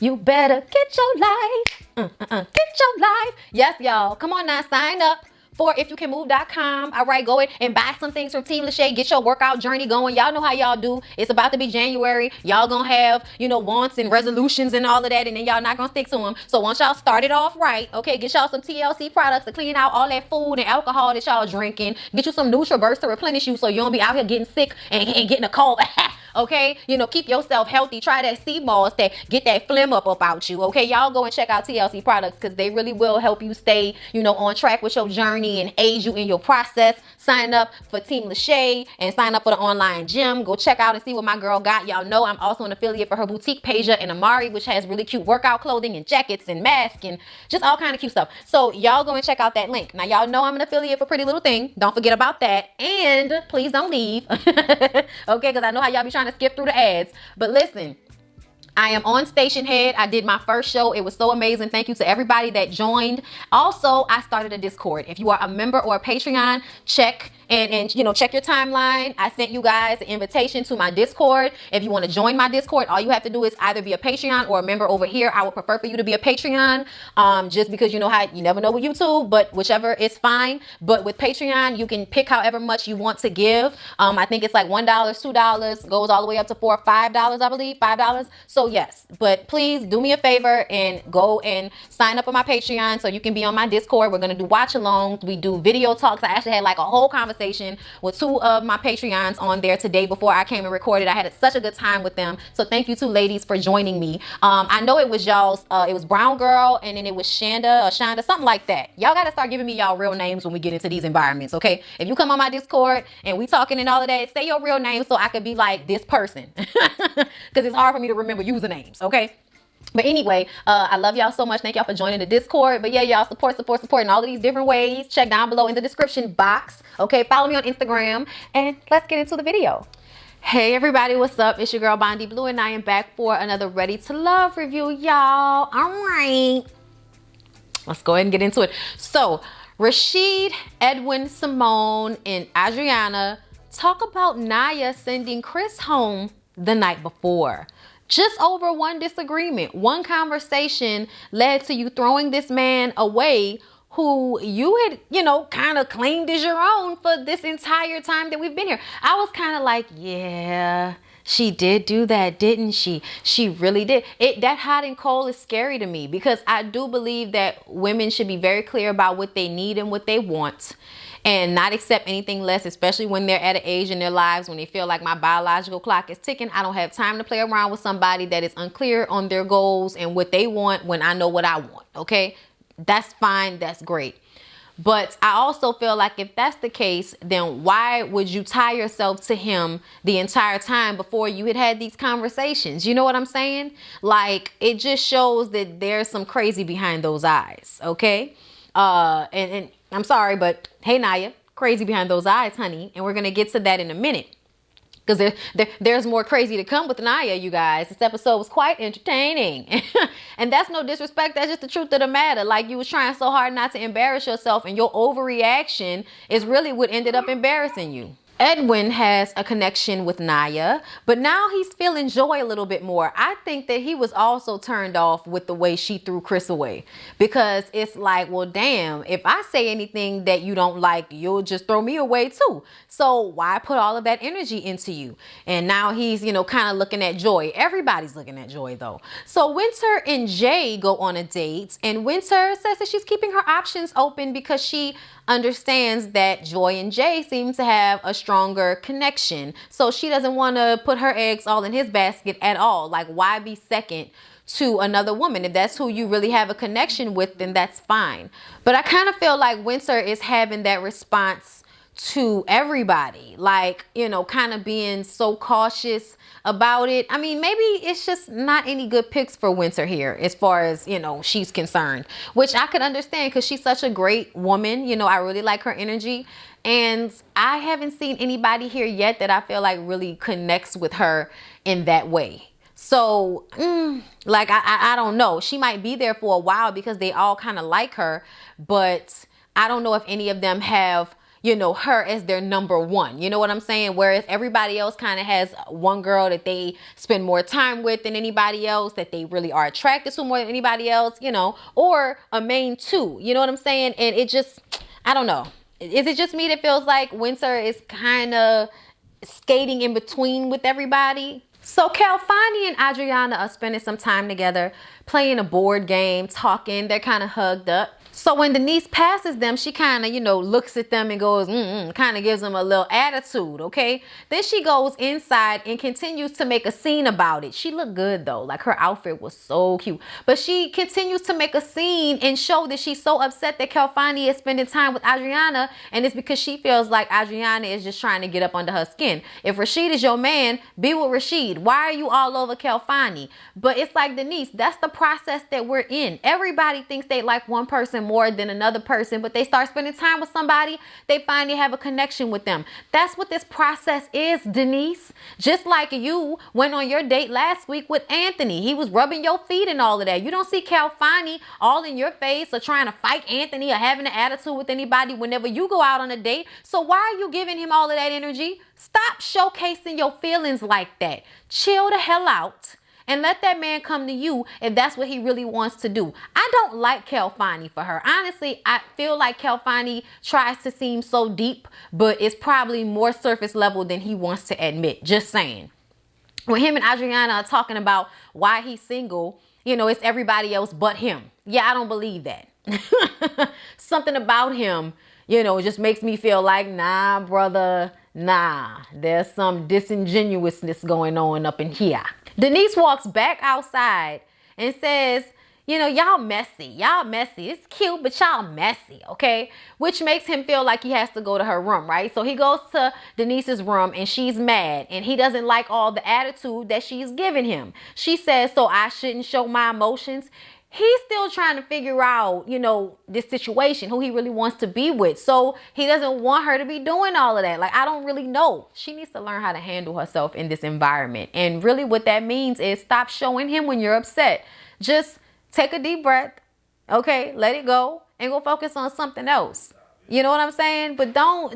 You better get your life. Get your life. Yes, y'all. Come on now, sign up for ifyoucanmove.com. All right, go in and buy some things from Team LASHAE. Get your workout journey going. Y'all know how y'all do. It's about to be January. Y'all gonna have, wants and resolutions and all of that, and then y'all not gonna stick to them. So once y'all start it off right, okay, get y'all some TLC products to clean out all that food and alcohol that y'all drinking. Get you some NutriBurst to replenish you so you don't be out here getting sick and getting a cold. Okay, keep yourself healthy. Try that sea moss that get that phlegm up out you. Okay, y'all go and check out TLC products because they really will help you stay, on track with your journey and aid you in your process. Sign up for Team LASHAE and sign up for the online gym. Go check out and see what my girl got. Y'all know I'm also an affiliate for her boutique, Pasia and Amari, which has really cute workout clothing and jackets and masks and just all kind of cute stuff. So y'all go and check out that link. Now y'all know I'm an affiliate for PrettyLittleThing. Don't forget about that. And please don't leave. Okay, because I know how y'all be trying to skip through the ads. But listen, I am on Station Head. I did my first show. It was so amazing. Thank you to everybody that joined. Also, I started a Discord. If you are a member or a Patreon, check check your timeline. I sent you guys an invitation to my Discord. If you want to join my Discord, all you have to do is either be a Patreon or a member over here. I would prefer for you to be a Patreon, just because you know how you never know with YouTube, but whichever is fine. But with Patreon, you can pick however much you want to give. I think it's like $1, $2, goes all the way up to $4 or $5, I believe, $5. So yes, but please do me a favor and go and sign up on my Patreon so you can be on my Discord. We're gonna do watch alongs. We do video talks. I actually had like a whole conversation with 2 of my Patreons on there today before I came and recorded. I had such a good time with them. So thank you 2 ladies for joining me. I know it was y'all's, it was Brown Girl and then it was Shanda or Shonda, something like that. Y'all got to start giving me y'all real names when we get into these environments, okay? If you come on my Discord and we talking and all of that, say your real name so I could be like this person. Because it's hard for me to remember usernames, okay? But anyway, I love y'all so much. Thank y'all for joining the Discord. But yeah, y'all support in all of these different ways. Check down below in the description box. Okay, follow me on Instagram and let's get into the video. Hey everybody, what's up? It's your girl Bondy Blue and I am back for another Ready to Love review, y'all. All right, let's go ahead and get into it. So Rashid, Edwin, Simone, and Adriana talk about Naya sending Chris home the night before. Just over one disagreement, one conversation led to you throwing this man away who you had, kind of claimed as your own for this entire time that we've been here. I was kind of like, yeah, she did do that, didn't she? She really did. That hot and cold is scary to me because I do believe that women should be very clear about what they need and what they want, and not accept anything less, especially when they're at an age in their lives when they feel like my biological clock is ticking. I don't have time to play around with somebody that is unclear on their goals and what they want when I know what I want, okay? That's fine, that's great. But I also feel like if that's the case, then why would you tie yourself to him the entire time before you had these conversations? You know what I'm saying? Like, it just shows that there's some crazy behind those eyes, okay? And I'm sorry, but hey, Naya, crazy behind those eyes, honey. And we're going to get to that in a minute. Because there's more crazy to come with Naya, you guys. This episode was quite entertaining. And that's no disrespect. That's just the truth of the matter. Like, you was trying so hard not to embarrass yourself, and your overreaction is really what ended up embarrassing you. Edwin has a connection with Naya, but now he's feeling joy a little bit more. I think that he was also turned off with the way she threw Chris away, because it's like, well, damn, if I say anything that you don't like, you'll just throw me away too. So why put all of that energy into you? And now he's, kind of looking at Joy. Everybody's looking at Joy though. So Winter and Jay go on a date, and Winter says that she's keeping her options open because she understands that Joy and Jay seem to have a stronger connection. So she doesn't want to put her eggs all in his basket at all. Like, why be second to another woman? If that's who you really have a connection with, then that's fine. But I kind of feel like Winter is having that response to everybody, like, kind of being so cautious about it. I mean, maybe it's just not any good picks for Winter here as far as, she's concerned, which I could understand because she's such a great woman. I really like her energy, and I haven't seen anybody here yet that I feel like really connects with her in that way. So, like, I don't know. She might be there for a while because they all kind of like her, but I don't know if any of them have you know, her as their number one. You know what I'm saying? Whereas everybody else kind of has one girl that they spend more time with than anybody else, that they really are attracted to more than anybody else, you know, or a main two. You know what I'm saying? And it just, I don't know. Is it just me that feels like Winter is kind of skating in between with everybody? So Calfani and Adriana are spending some time together, playing a board game, talking. They're kind of hugged up. So when Denise passes them, she kind of, you know, looks at them and goes, kind of gives them a little attitude, okay? Then she goes inside and continues to make a scene about it. She looked good though, like her outfit was so cute. But she continues to make a scene and show that she's so upset that Calfani is spending time with Adriana, and it's because she feels like Adriana is just trying to get up under her skin. If Rashid is your man, be with Rashid. Why are you all over Calfani? But it's like, Denise, that's the process that we're in. Everybody thinks they like one person more than another person, but they start spending time with somebody, they find they have a connection with them. That's what this process is, Denise. Just like you went on your date last week with Anthony. He was rubbing your feet and all of that. You don't see Calfani all in your face or trying to fight Anthony or having an attitude with anybody whenever you go out on a date. So why are you giving him all of that energy? Stop showcasing your feelings like that. Chill the hell out and let that man come to you if that's what he really wants to do. I don't like Calfani for her. Honestly, I feel like Calfani tries to seem so deep, but it's probably more surface level than he wants to admit. Just saying. When him and Adriana are talking about why he's single, you know, it's everybody else but him. Yeah, I don't believe that. Something about him, you know, just makes me feel like, nah, brother, nah, there's some disingenuousness going on up in here. Denise walks back outside and says, you know, y'all messy. Y'all messy. It's cute, but y'all messy, okay? Which makes him feel like he has to go to her room, right? So he goes to Denise's room and she's mad and he doesn't like all the attitude that she's giving him. She says, so I shouldn't show my emotions. He's still trying to figure out, you know, this situation, who he really wants to be with. So he doesn't want her to be doing all of that. Like, I don't really know. She needs to learn how to handle herself in this environment. And really what that means is stop showing him when you're upset. Just take a deep breath, okay? Let it go and go focus on something else. You know what I'm saying? But don't,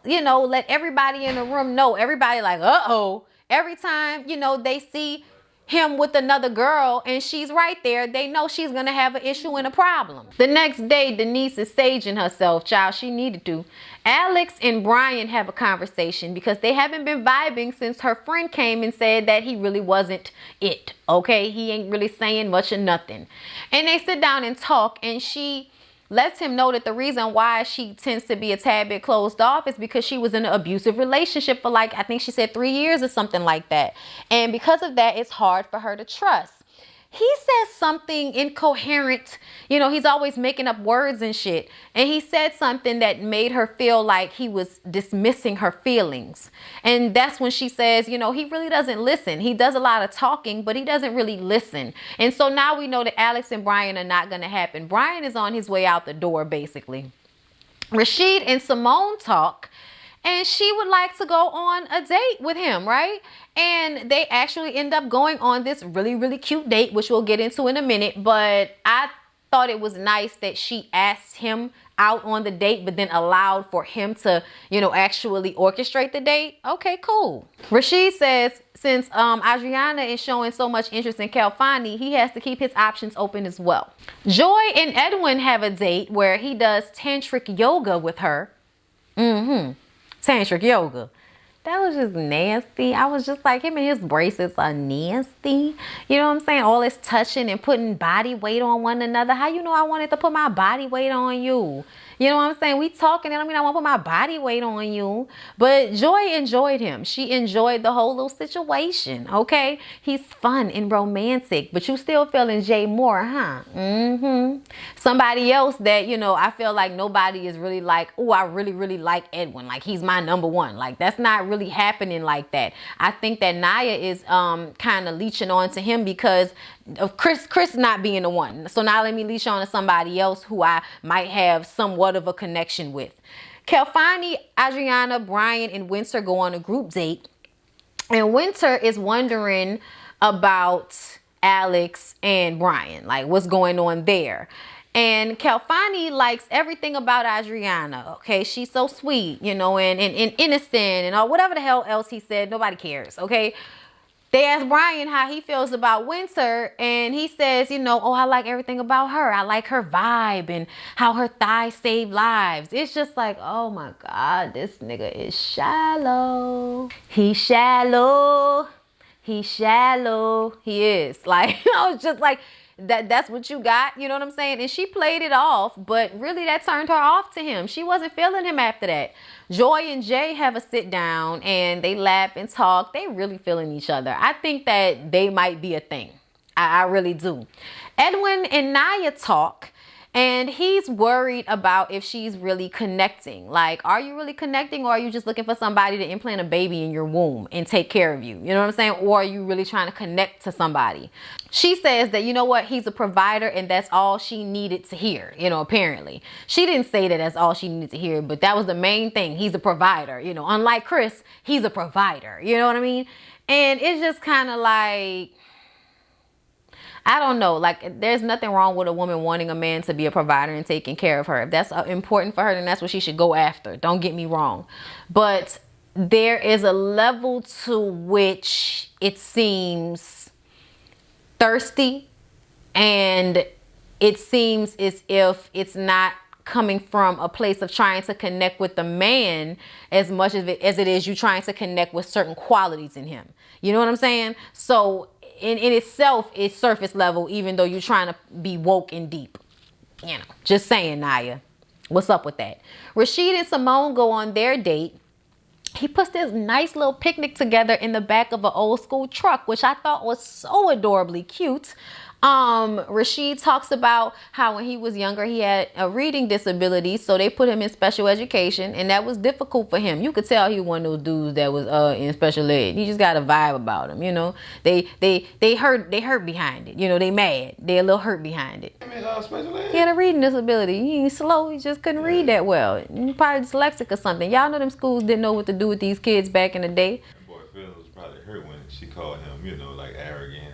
you know, let everybody in the room know. Everybody like, uh-oh. Every time, you know, they see him with another girl and she's right there, they know she's gonna have an issue and a problem. The next day, Denise is saging herself, child. She needed to. Alex and Brian have a conversation because they haven't been vibing since her friend came and said that he really wasn't it. Okay, he ain't really saying much or nothing. And they sit down and talk, and she lets him know that the reason why she tends to be a tad bit closed off is because she was in an abusive relationship for, like, I think she said 3 years or something like that. And because of that, it's hard for her to trust. He says something incoherent. You know, he's always making up words and shit. And he said something that made her feel like he was dismissing her feelings. And that's when she says, you know, he really doesn't listen. He does a lot of talking, but he doesn't really listen. And so now we know that Alex and Brian are not going to happen. Brian is on his way out the door, basically. Rashid and Simone talk, and she would like to go on a date with him, right? And they actually end up going on this really, really cute date, which we'll get into in a minute. But I thought it was nice that she asked him out on the date, but then allowed for him to, you know, actually orchestrate the date. Okay, cool. Rashid says since Adriana is showing so much interest in Calfani, he has to keep his options open as well. Joy and Edwin have a date where he does tantric yoga with her. Tantric yoga. That was just nasty. I was just like, him and his bracelets are nasty. You know what I'm saying? All this touching and putting body weight on one another. How you know I wanted to put my body weight on you? You know what I'm saying? We talking, and I mean, I want to put my body weight on you. But Joy enjoyed him. She enjoyed the whole little situation, okay? He's fun and romantic, but you still feeling Jay more, huh? Somebody else that, you know, I feel like nobody is really like, oh, I really, really like Edwin. Like, he's my number one. Like, that's not really happening like that. I think that Naya is kind of leeching on to him because of Chris not being the one. So now let me leash on to somebody else who I might have somewhat of a connection with. Calfani, Adriana, Brian, and Winter go on a group date. And Winter is wondering about Alex and Brian. Like, what's going on there? And Kelfani likes everything about Adriana. Okay, she's so sweet, you know, and innocent and all whatever the hell else he said. Nobody cares. Okay. They asked Brian how he feels about Winter, and he says, you know, oh, I like everything about her. I like her vibe and how her thighs save lives. It's just like, oh my God, this nigga is shallow. He's shallow. He's shallow. He is. Like, I was just like, that's what you got, you know what I'm saying? And she played it off, but really that turned her off to him. She wasn't feeling him after that. Joy and Jay have a sit down and they laugh and talk. They really feeling each other. I think that they might be a thing. I really do. Edwin and Naya talk. And he's worried about if she's really connecting. Like, are you really connecting, or are you just looking for somebody to implant a baby in your womb and take care of you? You know what I'm saying? Or are you really trying to connect to somebody? She says that, you know what, he's a provider and that's all she needed to hear, you know, apparently. She didn't say that that's all she needed to hear, but that was the main thing. He's a provider, you know, unlike Chris, he's a provider. You know what I mean? And it's just kind of like, I don't know, like there's nothing wrong with a woman wanting a man to be a provider and taking care of her. If that's important for her, then that's what she should go after. Don't get me wrong. But there is a level to which it seems thirsty, and it seems as if it's not coming from a place of trying to connect with the man as much as it is you trying to connect with certain qualities in him. You know what I'm saying? So in itself, it's surface level, even though you're trying to be woke and deep. You know, just saying, Naya. What's up with that? Rashid and Simone go on their date. He puts this nice little picnic together in the back of an old school truck, which I thought was so adorably cute. Rashid talks about how when he was younger, he had a reading disability, so they put him in special education, and that was difficult for him. You could tell he was one of those dudes that was in special ed. He just got a vibe about him, you know. They hurt behind it, you know. They mad, they a little hurt behind it. He had a reading disability. He ain't slow. He just couldn't read that well. He probably dyslexic or something. Y'all know them schools didn't know what to do with these kids back in the day. Boy, Phil was probably hurt when she called him, you know, like arrogant.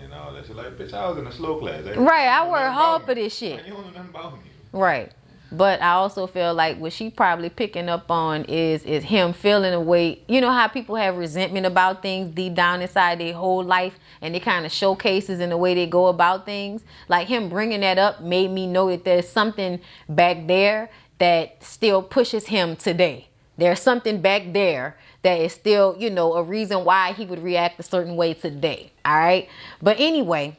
She's like, bitch, I was in a slow class. Right, I worked hard for this shit. You don't know nothing about me. Right. But I also feel like what she probably picking up on is him feeling a way. You know how people have resentment about things deep down inside their whole life, and it kind of showcases in the way they go about things. Like him bringing that up made me know that there's something back there that still pushes him today. There's something back there that is still, you know, a reason why he would react a certain way today. All right. But anyway,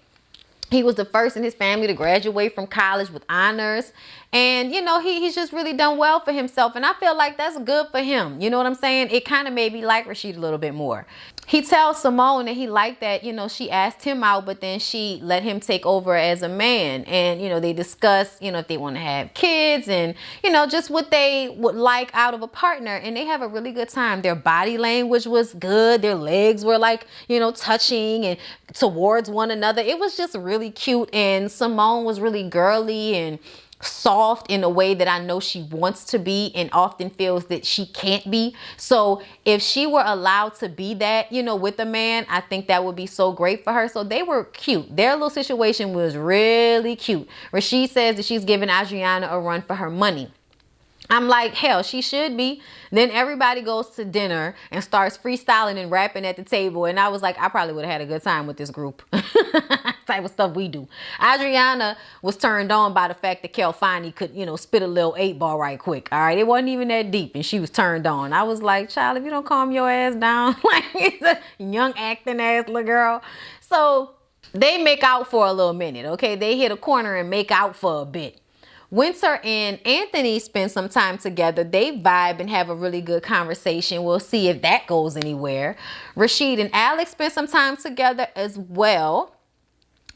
he was the first in his family to graduate from college with honors. And, you know, he's just really done well for himself. And I feel like that's good for him. You know what I'm saying? It kind of made me like Rashid a little bit more. He tells Simone that he liked that, you know, she asked him out, but then she let him take over as a man. And, you know, they discuss, you know, if they want to have kids and, you know, just what they would like out of a partner. And they have a really good time. Their body language was good. Their legs were like, you know, touching and towards one another. It was just really cute. And Simone was really girly and soft in a way that I know she wants to be and often feels that she can't be. So if she were allowed to be that, you know, with a man, I think that would be so great for her. So they were cute. Their little situation was really cute. Rashid says that she's giving Adriana a run for her money. I'm like, hell, she should be. Then everybody goes to dinner and starts freestyling and rapping at the table. And I was like, I probably would have had a good time with this group. Type of stuff we do. Adriana was turned on by the fact that Kelfani could, you know, spit a little 8-ball right quick. All right. It wasn't even that deep. And she was turned on. I was like, child, if you don't calm your ass down, like it's a young acting ass little girl. So they make out for a little minute. Okay. They hit a corner and make out for a bit. Winter and Anthony spend some time together. They vibe and have a really good conversation. We'll see if that goes anywhere. Rashid and Alex spend some time together as well.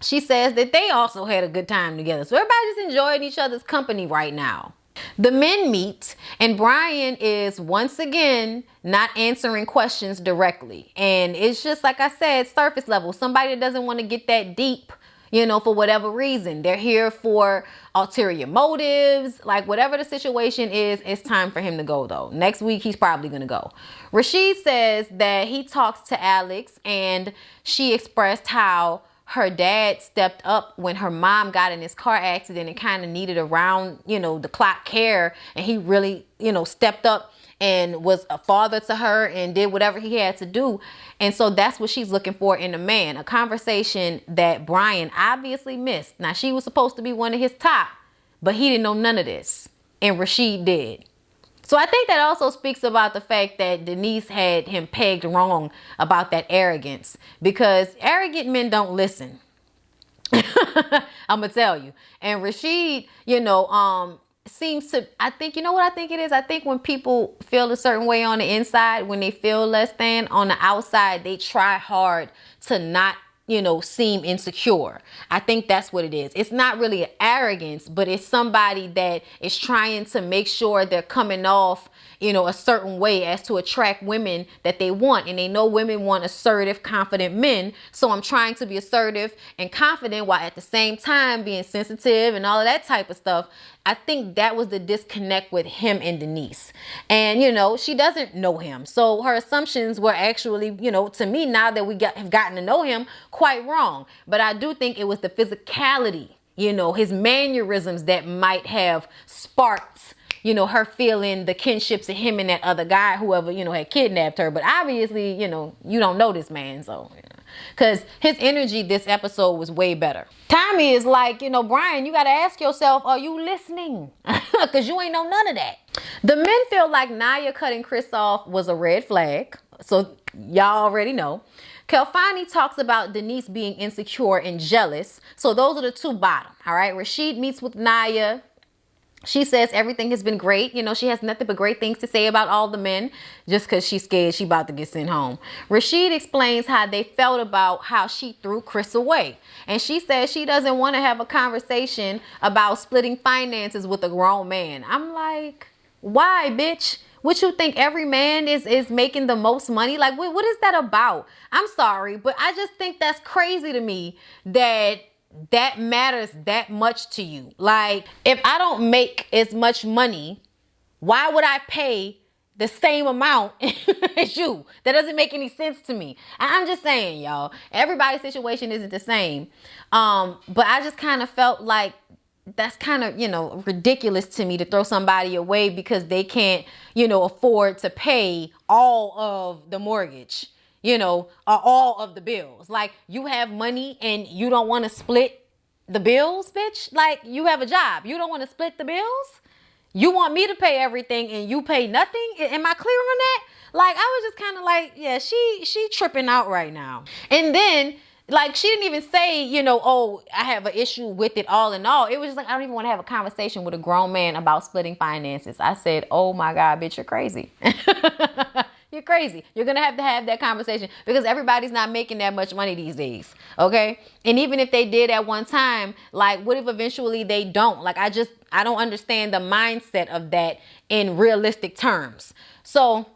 She says that they also had a good time together. So everybody's just enjoying each other's company right now. The men meet and Brian is once again not answering questions directly. And it's just, like I said, surface level. Somebody that doesn't want to get that deep, you know, for whatever reason. They're here for ulterior motives. Like whatever the situation is, it's time for him to go though. Next week, he's probably going to go. Rashid says that he talks to Alex and she expressed how her dad stepped up when her mom got in this car accident and kind of needed around, the clock care. And he really, stepped up and was a father to her and did whatever he had to do. And so that's what she's looking for in a man, a conversation that Brian obviously missed. Now, she was supposed to be one of his top, but he didn't know none of this. And Rashid did. So I think that also speaks about the fact that Denise had him pegged wrong about that arrogance, because arrogant men don't listen. I'm going to tell you. And Rashid, seems to, I think, you know what I think it is? I think when people feel a certain way on the inside, when they feel less than, on the outside, they try hard to not, seem insecure. I think that's what it is. It's not really an arrogance, but it's somebody that is trying to make sure they're coming off, a certain way as to attract women that they want. And they know women want assertive, confident men. So I'm trying to be assertive and confident while at the same time being sensitive and all of that type of stuff. I think that was the disconnect with him and Denise. And, she doesn't know him. So her assumptions were actually, to me, now that we have gotten to know him, quite wrong. But I do think it was the physicality, his mannerisms that might have sparked, her feeling the kinship to him and that other guy, whoever, had kidnapped her. But obviously, you don't know this man. So, because his energy this episode was way better. Tommy is like, Brian, you got to ask yourself, are you listening? Because you ain't know none of that. The men feel like Naya cutting Chris off was a red flag. So y'all already know. Kelfani talks about Denise being insecure and jealous. So those are the two bottom. All right. Rashid meets with Naya. She says everything has been great. She has nothing but great things to say about all the men just because she's scared she about to get sent home. Rashid explains how they felt about how she threw Chris away. And she says she doesn't want to have a conversation about splitting finances with a grown man. I'm like, why, bitch? What you think every man is making the most money? Like, what is that about? I'm sorry, but I just think that's crazy to me that matters that much to you. Like, if I don't make as much money, why would I pay the same amount as you? That doesn't make any sense to me. I'm just saying, y'all, everybody's situation isn't the same. But I just kind of felt like that's kind of, ridiculous to me to throw somebody away because they can't, afford to pay all of the mortgage. All of the bills. Like, you have money and you don't want to split the bills, bitch. Like, you have a job. You don't want to split the bills. You want me to pay everything and you pay nothing. Am I clear on that? Like, I was just kind of like, yeah, she tripping out right now. And then, like, she didn't even say, oh, I have an issue with it all in all. It was just like, I don't even want to have a conversation with a grown man about splitting finances. I said, oh my God, bitch, you're crazy. You're crazy. You're going to have that conversation because everybody's not making that much money these days. Okay. And even if they did at one time, like, what if eventually they don't? Like, I don't understand the mindset of that in realistic terms. So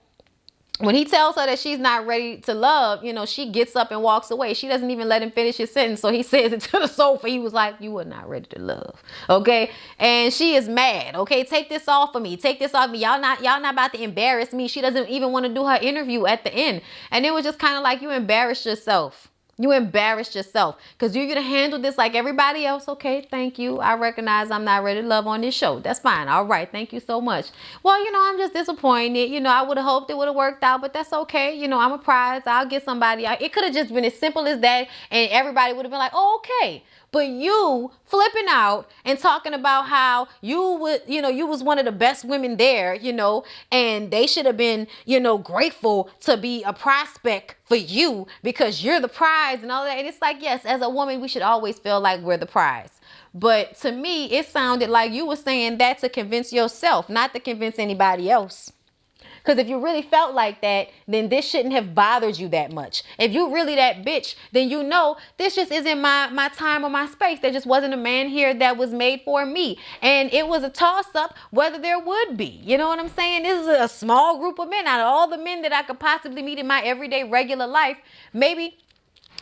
when he tells her that she's not ready to love, she gets up and walks away. She doesn't even let him finish his sentence. So he says it to the sofa. He was like, you were not ready to love. Okay. And she is mad. Okay. Take this off of me. Take this off of me. Y'all not about to embarrass me. She doesn't even want to do her interview at the end. And it was just kind of like, you embarrassed yourself. You embarrassed yourself because you're going to handle this like everybody else. Okay, thank you. I recognize I'm not ready to love on this show. That's fine. All right. Thank you so much. Well, I'm just disappointed. I would have hoped it would have worked out, but that's okay. I'm a prize. I'll get somebody. It could have just been as simple as that. And everybody would have been like, oh, okay. But you flipping out and talking about how you was one of the best women there, and they should have been, grateful to be a prospect for you because you're the prize and all that. And it's like, yes, as a woman, we should always feel like we're the prize. But to me, it sounded like you were saying that to convince yourself, not to convince anybody else. Because if you really felt like that, then this shouldn't have bothered you that much. If you really that bitch, then this just isn't my time or my space. There just wasn't a man here that was made for me. And it was a toss-up whether there would be. You know what I'm saying? This is a small group of men. Out of all the men that I could possibly meet in my everyday regular life, maybe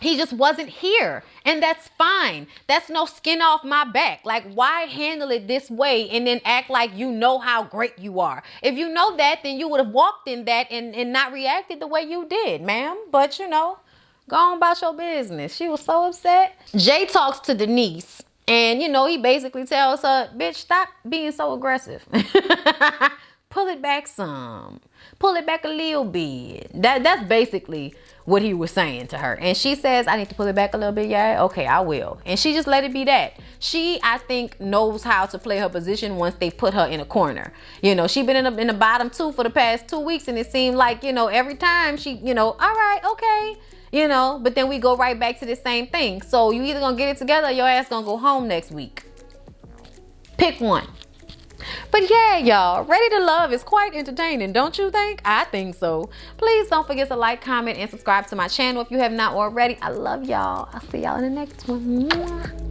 he just wasn't here. And that's fine. That's no skin off my back. Like, why handle it this way and then act like you know how great you are? If you know that, then you would have walked in that and not reacted the way you did, ma'am. But, Go on about your business. She was so upset. Jay talks to Denise. And, you know, he basically tells her, bitch, stop being so aggressive. Pull it back some. Pull it back a little bit. That's basically what he was saying to her. And she says, I need to pull it back a little bit. Yeah, okay, I will. And she just let it be that. She, I think, knows how to play her position once they put her in a corner. You know, she been in the bottom 2 for the past 2 weeks. And it seemed like, you know, every time she, you know, all right, okay. You know, but then we go right back to the same thing. So you either gonna get it together or your ass gonna go home next week. Pick one. But yeah, y'all, Ready to Love is quite entertaining, don't you think? I think so. Please don't forget to like, comment, and subscribe to my channel if you have not already. I love y'all. I'll see y'all in the next one. Mwah.